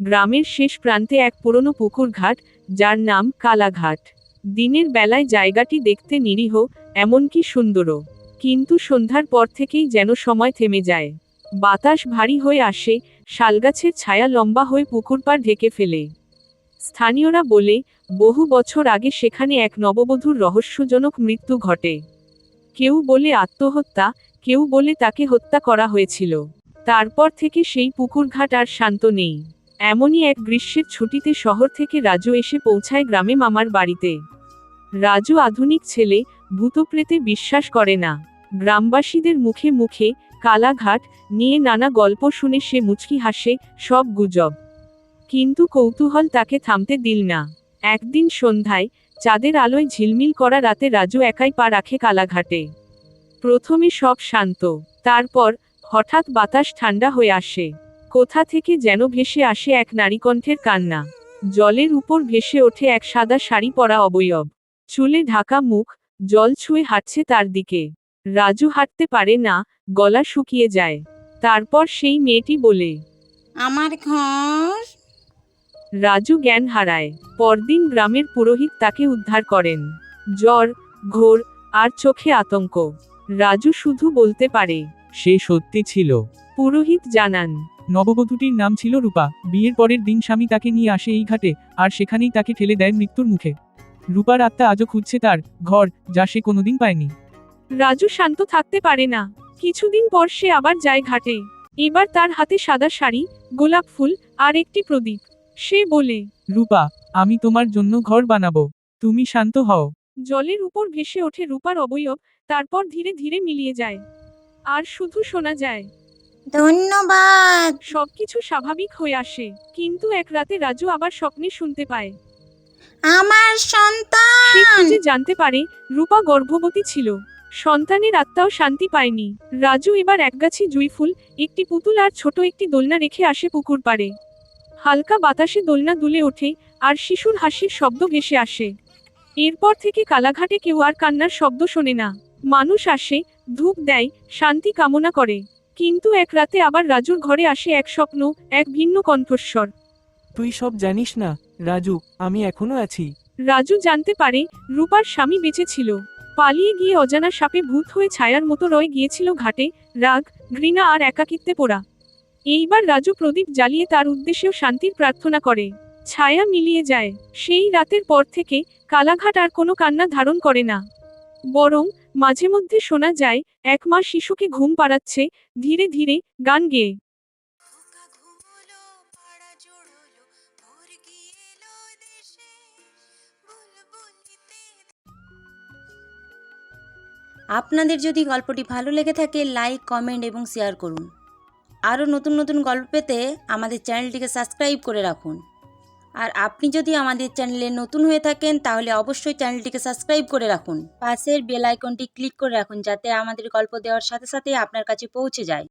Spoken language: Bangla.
গ্রামের শেষ প্রান্তে এক পুরনো পুকুর ঘাট, যার নাম কালাঘাট। দিনের বেলায় জায়গাটি দেখতে নিরীহ, এমনকি সুন্দরও। কিন্তু সন্ধ্যার পর থেকেই যেন সময় থেমে যায়। বাতাস ভারী হয়ে আসে, শালগাছের ছায়া লম্বা হয়ে পুকুর পাড় ঢেকে ফেলে। স্থানীয়রা বলে, বহু বছর আগে সেখানে এক নববধূর রহস্যজনক মৃত্যু ঘটে। কেউ বলে আত্মহত্যা, কেউ বলে তাকে হত্যা করা হয়েছিল। তারপর থেকে সেই পুকুরঘাট আর শান্ত নেই। এমনই এক গ্রীষ্মের ছুটিতে শহর থেকে রাজু এসে পৌঁছায় গ্রামে মামার বাড়িতে। রাজু আধুনিক ছেলে, ভূতপ্রেতে বিশ্বাস করে না। গ্রামবাসীদের মুখে মুখে কালাঘাট নিয়ে নানা গল্প শুনে সে মুচকি হাসে, সব গুজব। কিন্তু কৌতূহল তাকে থামতে দিল না। একদিন সন্ধ্যায়, চাঁদের আলোয় ঝিলমিল করা রাতে রাজু একাই পা রাখে কালাঘাটে। প্রথমে সব শান্ত, তারপর হঠাৎ বাতাস ঠান্ডা হয়ে আসে। কোথা থেকে যেন ভেসে আসে এক নারীকণ্ঠের কান্না। জলের উপর ভেসে ওঠে এক সাদা শাড়ি পরা অবয়ব। চুলে ঢাকা মুখ, জল ছুঁয়ে হাঁটছে তার দিকে। রাজু হাঁটতে পারে না, গলা শুকিয়ে যায়। তারপর সেই মেয়েটি বলে, আমার ঘর। রাজু জ্ঞান হারায়। পরদিন গ্রামের পুরোহিত তাকে উদ্ধার করেন। জ্বর, ঘোর, আর চোখে আতঙ্ক। রাজু শুধু বলতে পারে, সে সত্যি ছিল। পুরোহিত জানান, নববধূটির নাম ছিল রূপা। বিয়ের পরের দিন স্বামী তাকে নিয়ে আসে এই ঘাটে, আর সেখানেই তাকে ঠেলে দেয় মৃত্যুর মুখে। রূপার আত্মা আজও খুঁজছে তার ঘর, যা সে কোনোদিন পায়নি। রাজু শান্ত থাকতে পারে না। কিছুদিন পর সে আবার যায় ঘাটে। এবার তার হাতে সাদা শাড়ি, গোলাপ ফুল, আর একটি প্রদীপ। সে বলে, রূপা, আমি তোমার জন্য ঘর বানাবো। তুমি শান্ত হও। জলের উপর ভেসে ওঠে রূপার অবয়ব, তারপর ধীরে ধীরে মিলিয়ে যায়। আর শুধু শোনা যায়, ধন্যবাদ। সবকিছু স্বাভাবিক হয়ে আসে। কিন্তু এক রাতে রাজু আবার স্বপ্নে শুনতে পায়। আমার সে সন্তান। খুঁজে জানতে পারে, রূপা গর্ভবতী ছিল। সন্তানের আত্মাও শান্তি পায়নি। রাজু এবার একগাছি জুঁই ফুল, একটি পুতুল আর ছোট একটি দোলনা রেখে আসে পুকুর পাড়ে। হালকা বাতাসে দোলনা দুলে ওঠে, আর শিশুর হাসির শব্দ ভেসে আসে। এরপর থেকে কালাঘাটে কেউ আর কান্নার শব্দ শোনে না। মানুষ আসে, ধূপ দেয়, শান্তি কামনা করে। কিন্তু এক রাতে আবার রাজুর ঘরে আসে এক স্বপ্ন, এক ভিন্ন কণ্ঠস্বর। তুই সব জানিস না, রাজু, আমি এখনো আছি। রাজু জানতে পারে, রূপার স্বামী বেঁচে ছিল। পালিয়ে গিয়ে অজানা সাপে ভূত হয়ে ছায়ার মতো রয়ে গিয়েছিল ঘাটে, রাগ, ঘৃণা আর একাকিত্বে পোড়া। এইবার রাজু প্রদীপ জ্বালিয়ে তার উদ্দেশ্যেও শান্তির প্রার্থনা করে। ছায়া মিলিয়ে যায়। সেই রাতের পর থেকে কালাঘাট আর কোনো কান্না ধারণ করে না। বরং মাঝে মধ্যে শোনা যায়, এক মা শিশুকে ঘুম পাড়াচ্ছে, ধীরে ধীরে, গান গেয়ে। আপনাদের যদি গল্পটি ভালো লেগে থাকে, লাইক, কমেন্ট এবং শেয়ার করুন। আরও নতুন নতুন গল্প পেতে আমাদের চ্যানেলটিকে সাবস্ক্রাইব করে রাখুন। আর আপনি যদি আমাদের চ্যানেলে নতুন হয়ে থাকেন, তাহলে অবশ্যই চ্যানেলটিকে সাবস্ক্রাইব করে রাখুন। পাশের বেল আইকনটি ক্লিক করে রাখুন, যাতে আমাদের গল্প দেওয়ার সাথে সাথে আপনার কাছে পৌঁছে যায়।